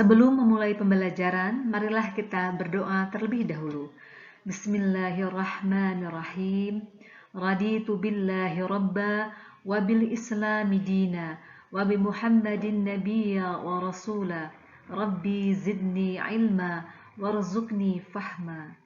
Sebelum memulai pembelajaran, marilah kita berdoa terlebih dahulu. Bismillahirrahmanirrahim. Raditu billahi rabba wa bil islami dina wa bi Muhammadin nabiyya wa rasula. Rabbi zidni ilma warzuqni fahma.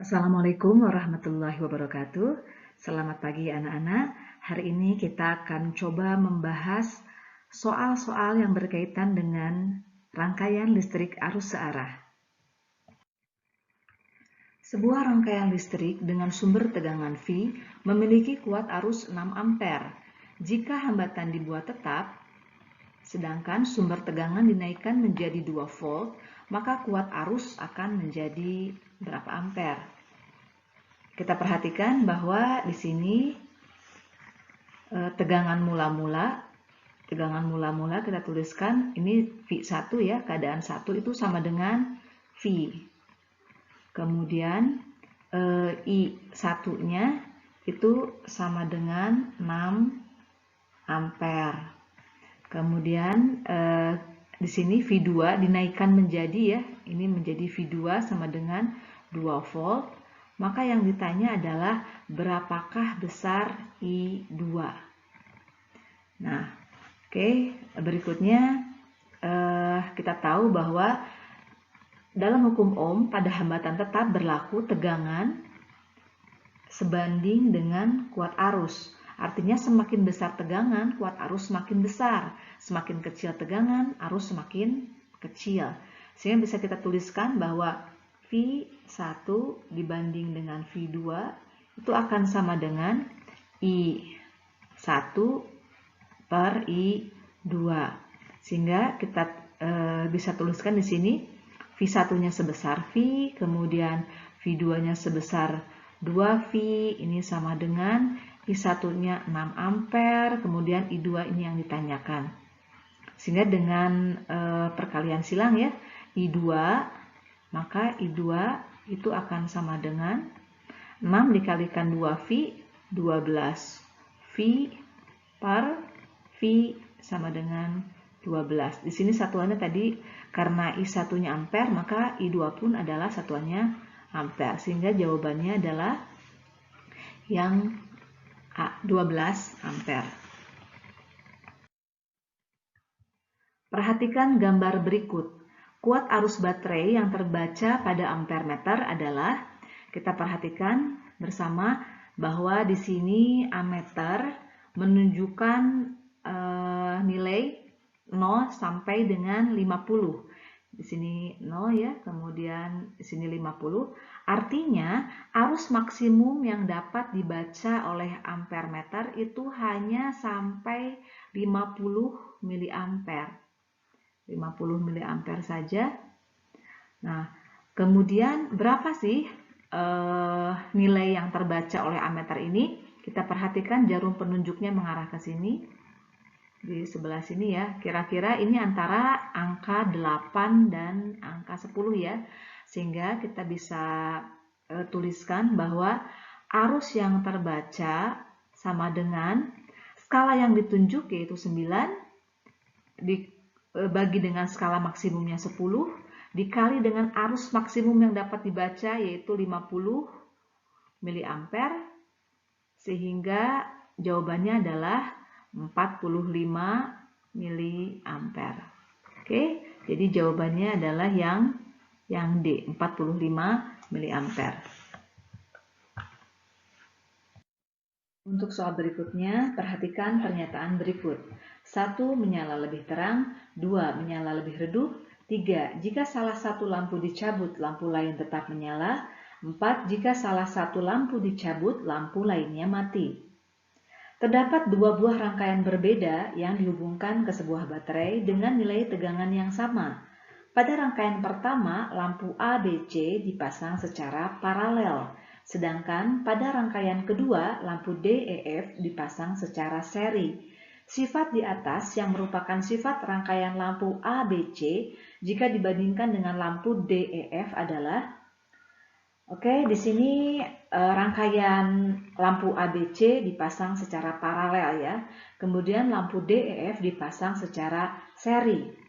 Assalamualaikum warahmatullahi wabarakatuh. Selamat pagi anak-anak. Hari ini kita akan coba membahas soal-soal yang berkaitan dengan rangkaian listrik arus searah. Sebuah rangkaian listrik dengan sumber tegangan V memiliki kuat arus 6 ampere. Jika hambatan dibuat tetap, sedangkan sumber tegangan dinaikkan menjadi 2 volt, maka kuat arus akan menjadi berapa ampere? Kita perhatikan bahwa di sini tegangan mula-mula kita tuliskan ini V1 ya, keadaan 1 itu sama dengan V. Kemudian I1-nya itu sama dengan 6 ampere. Kemudian di sini V2 dinaikkan menjadi ya, ini menjadi V2 sama dengan 2 volt. Maka yang ditanya adalah berapakah besar I2. Nah, oke, berikutnya kita tahu bahwa dalam hukum Ohm pada hambatan tetap berlaku tegangan sebanding dengan kuat arus. Artinya semakin besar tegangan, kuat arus semakin besar. Semakin kecil tegangan, arus semakin kecil. Sehingga bisa kita tuliskan bahwa V1 dibanding dengan V2 itu akan sama dengan I1 per I2. Sehingga kita bisa tuliskan di sini V1-nya sebesar V, kemudian V2-nya sebesar 2V, ini sama dengan I1-nya 6 ampere, kemudian I2 ini yang ditanyakan. Sehingga dengan perkalian silang ya, I2, maka I2 itu akan sama dengan 6 dikalikan 2V, 12. V per V sama dengan 12. Di sini satuannya tadi karena I1-nya ampere, maka I2 pun adalah satuannya ampere. Sehingga jawabannya adalah yang A, 12 ampere. Perhatikan gambar berikut. Kuat arus baterai yang terbaca pada ampere meter adalah, kita perhatikan bersama bahwa di sini ammeter menunjukkan nilai 0 sampai dengan 50. Di sini 0 ya, kemudian di sini 50. Artinya arus maksimum yang dapat dibaca oleh ampere meter itu hanya sampai 50 miliampere. 50 miliampere saja. Nah, kemudian berapa sih nilai yang terbaca oleh ammeter ini? Kita perhatikan jarum penunjuknya mengarah ke sini. Di sebelah sini ya, kira-kira ini antara angka 8 dan angka 10 ya. Sehingga kita bisa tuliskan bahwa arus yang terbaca sama dengan skala yang ditunjuk yaitu 9 dibagi dengan skala maksimumnya 10 dikali dengan arus maksimum yang dapat dibaca yaitu 50 miliampere, sehingga jawabannya adalah 45 miliampere. Oke, jadi jawabannya adalah yang D, 45 miliampere. Untuk soal berikutnya, perhatikan pernyataan berikut. 1. Menyala lebih terang. 2. Menyala lebih redup. 3. Jika salah satu lampu dicabut, lampu lain tetap menyala. 4. Jika salah satu lampu dicabut, lampu lainnya mati. Terdapat dua buah rangkaian berbeda yang dihubungkan ke sebuah baterai dengan nilai tegangan yang sama. Pada rangkaian pertama, lampu A, B, C dipasang secara paralel. Sedangkan pada rangkaian kedua, lampu D, E, F dipasang secara seri. Sifat di atas yang merupakan sifat rangkaian lampu A, B, C jika dibandingkan dengan lampu DEF adalah, oke, di sini rangkaian lampu ABC dipasang secara paralel ya. Kemudian lampu DEF dipasang secara seri.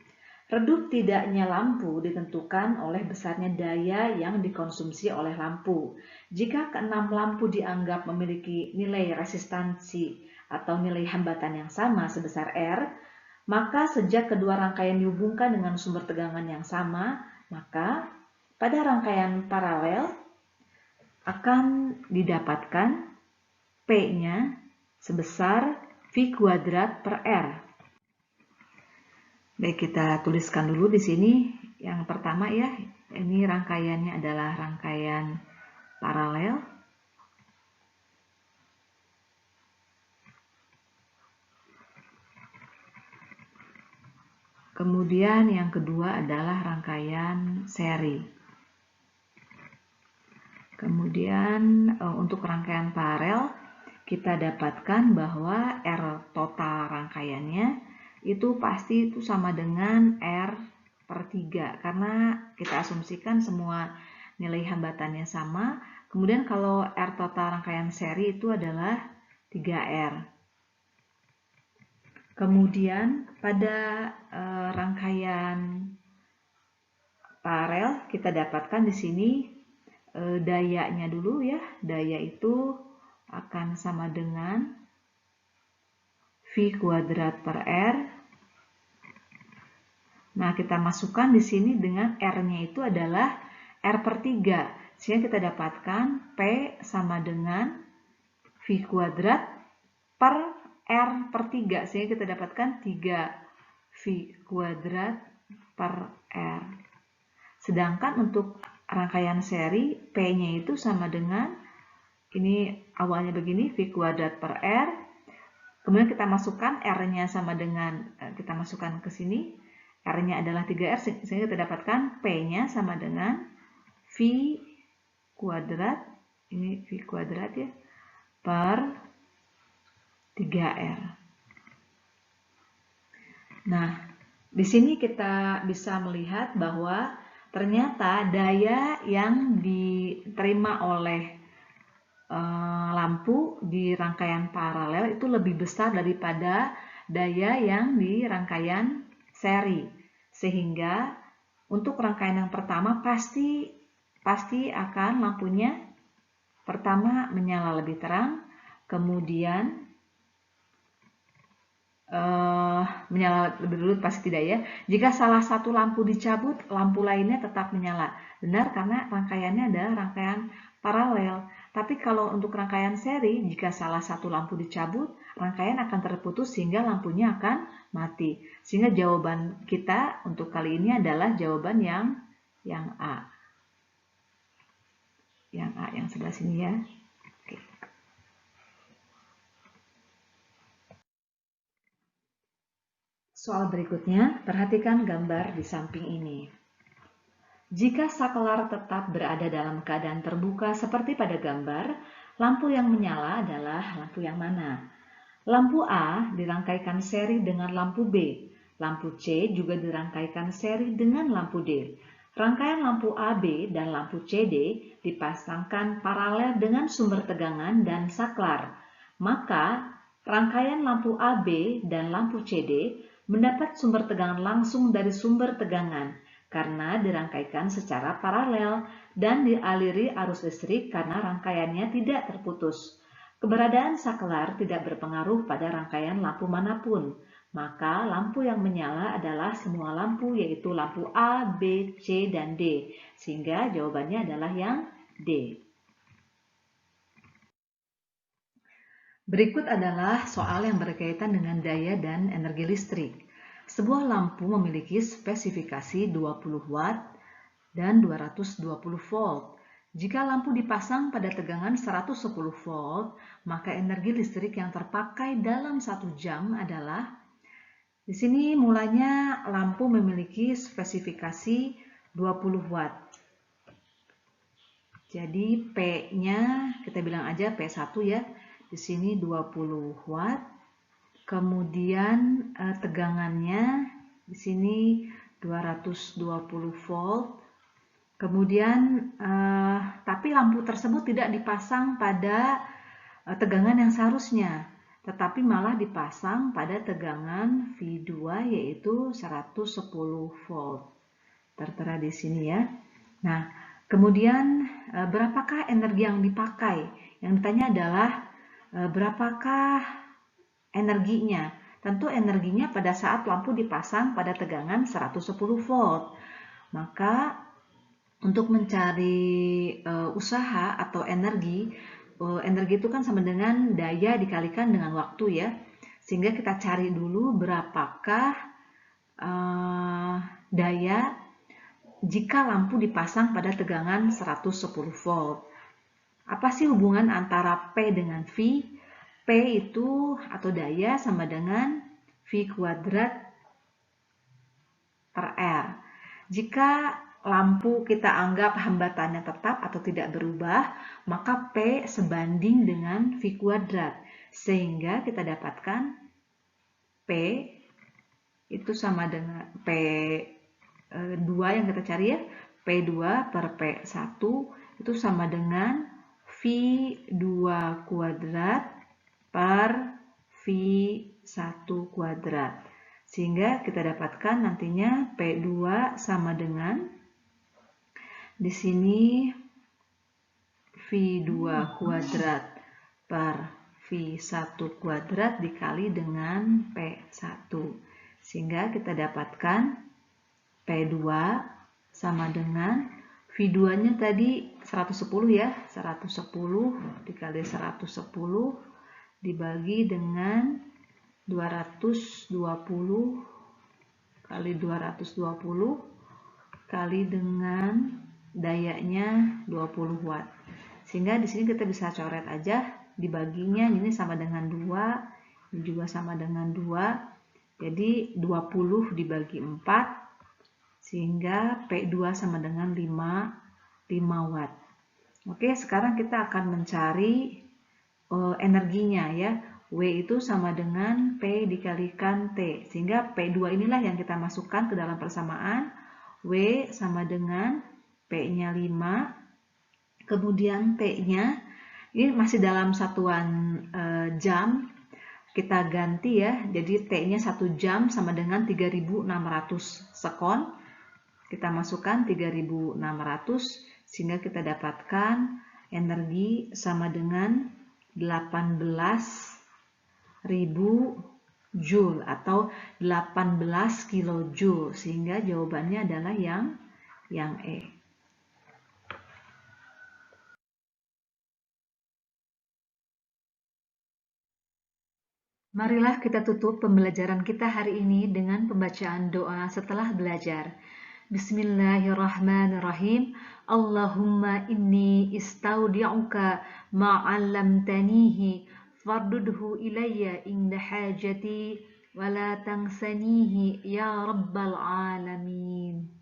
Redup tidaknya lampu ditentukan oleh besarnya daya yang dikonsumsi oleh lampu. Jika keenam lampu dianggap memiliki nilai resistansi atau nilai hambatan yang sama sebesar R, maka sejak kedua rangkaian dihubungkan dengan sumber tegangan yang sama, maka pada rangkaian paralel akan didapatkan P-nya sebesar V kuadrat per R. Baik, kita tuliskan dulu di sini. Yang pertama ya, ini rangkaiannya adalah rangkaian paralel. Kemudian yang kedua adalah rangkaian seri. Kemudian untuk rangkaian paralel kita dapatkan bahwa R total rangkaiannya itu pasti itu sama dengan R per 3 karena kita asumsikan semua nilai hambatannya sama. Kemudian kalau R total rangkaian seri itu adalah 3R. Kemudian pada rangkaian paralel kita dapatkan di sini dayanya dulu ya. Daya itu akan sama dengan V kuadrat per R. Nah, kita masukkan di sini dengan R-nya itu adalah R per 3. Sehingga kita dapatkan P sama dengan V kuadrat per R per 3. Sehingga kita dapatkan 3V kuadrat per R. Sedangkan untuk rangkaian seri, P-nya itu sama dengan, ini awalnya begini, V kuadrat per R. Kemudian kita masukkan R-nya sama dengan, kita masukkan ke sini, R-nya adalah 3R, sehingga kita dapatkan P-nya sama dengan V kuadrat, ini V kuadrat ya, per 3R. Nah, di sini kita bisa melihat bahwa ternyata daya yang diterima oleh lampu di rangkaian paralel itu lebih besar daripada daya yang di rangkaian seri. Sehingga untuk rangkaian yang pertama pasti akan lampunya pertama menyala lebih terang, kemudian menyala lebih dulu pasti tidak ya. Jika salah satu lampu dicabut, lampu lainnya tetap menyala. Benar, karena rangkaiannya adalah rangkaian paralel. Tapi kalau untuk rangkaian seri, jika salah satu lampu dicabut, rangkaian akan terputus sehingga lampunya akan mati. Sehingga jawaban kita untuk kali ini adalah jawaban yang A. Yang A, yang sebelah sini ya. Oke. Soal berikutnya, perhatikan gambar di samping ini. Jika saklar tetap berada dalam keadaan terbuka seperti pada gambar, lampu yang menyala adalah lampu yang mana? Lampu A dirangkaikan seri dengan lampu B. Lampu C juga dirangkaikan seri dengan lampu D. Rangkaian lampu AB dan lampu CD dipasangkan paralel dengan sumber tegangan dan saklar. Maka, rangkaian lampu AB dan lampu CD mendapat sumber tegangan langsung dari sumber tegangan karena dirangkaikan secara paralel dan dialiri arus listrik karena rangkaiannya tidak terputus. Keberadaan saklar tidak berpengaruh pada rangkaian lampu manapun, maka lampu yang menyala adalah semua lampu yaitu lampu A, B, C, dan D, sehingga jawabannya adalah yang D. Berikut adalah soal yang berkaitan dengan daya dan energi listrik. Sebuah lampu memiliki spesifikasi 20 watt dan 220 volt. Jika lampu dipasang pada tegangan 110 volt, maka energi listrik yang terpakai dalam 1 jam adalah, di sini mulanya lampu memiliki spesifikasi 20 watt. Jadi P-nya kita bilang aja P1 ya. Di sini 20 watt. Kemudian tegangannya di sini 220 volt. Kemudian, tapi lampu tersebut tidak dipasang pada tegangan yang seharusnya, tetapi malah dipasang pada tegangan V2 yaitu 110 volt. Tertera di sini ya. Nah, kemudian berapakah energi yang dipakai? Yang ditanya adalah berapakah energinya? Tentu energinya pada saat lampu dipasang pada tegangan 110 volt. Maka untuk mencari usaha atau energi itu kan sama dengan daya dikalikan dengan waktu ya. Sehingga kita cari dulu berapakah daya jika lampu dipasang pada tegangan 110 volt. Apa sih hubungan antara P dengan V? P itu atau daya sama dengan V kuadrat per R. Jika lampu kita anggap hambatannya tetap atau tidak berubah, maka P sebanding dengan V kuadrat. Sehingga kita dapatkan P itu sama dengan P2 yang kita cari ya. P2 per P1 itu sama dengan V2 kuadrat per V1 kuadrat. Sehingga kita dapatkan nantinya P2 sama dengan di sini V2 kuadrat per V1 kuadrat dikali dengan P1. Sehingga kita dapatkan P2 sama dengan V2-nya tadi 110 ya. 110 dikali 110 dibagi dengan 220 kali 220 kali dengan dayanya 20 watt. Sehingga di sini kita bisa coret aja, dibaginya ini sama dengan 2, ini juga sama dengan 2. Jadi 20 dibagi 4 sehingga P2 sama dengan 5 watt. Oke, sekarang kita akan mencari energinya ya. W itu sama dengan P dikalikan T. Sehingga P2 inilah yang kita masukkan ke dalam persamaan. W sama dengan P-nya 5. Kemudian T-nya, ini masih dalam satuan jam. Kita ganti ya. Jadi T-nya 1 jam sama dengan 3600 sekon. Kita masukkan 3600 sehingga kita dapatkan energi sama dengan 18.000 Joule atau 18 kilojoule, sehingga jawabannya adalah yang E. Marilah kita tutup pembelajaran kita hari ini dengan pembacaan doa setelah belajar. Bismillahirrahmanirrahim. Allahumma inni istaudi'uka ma'allamtanihi fardudhu ilayya inda hajati wa la tansanihi ya rabbal alamin.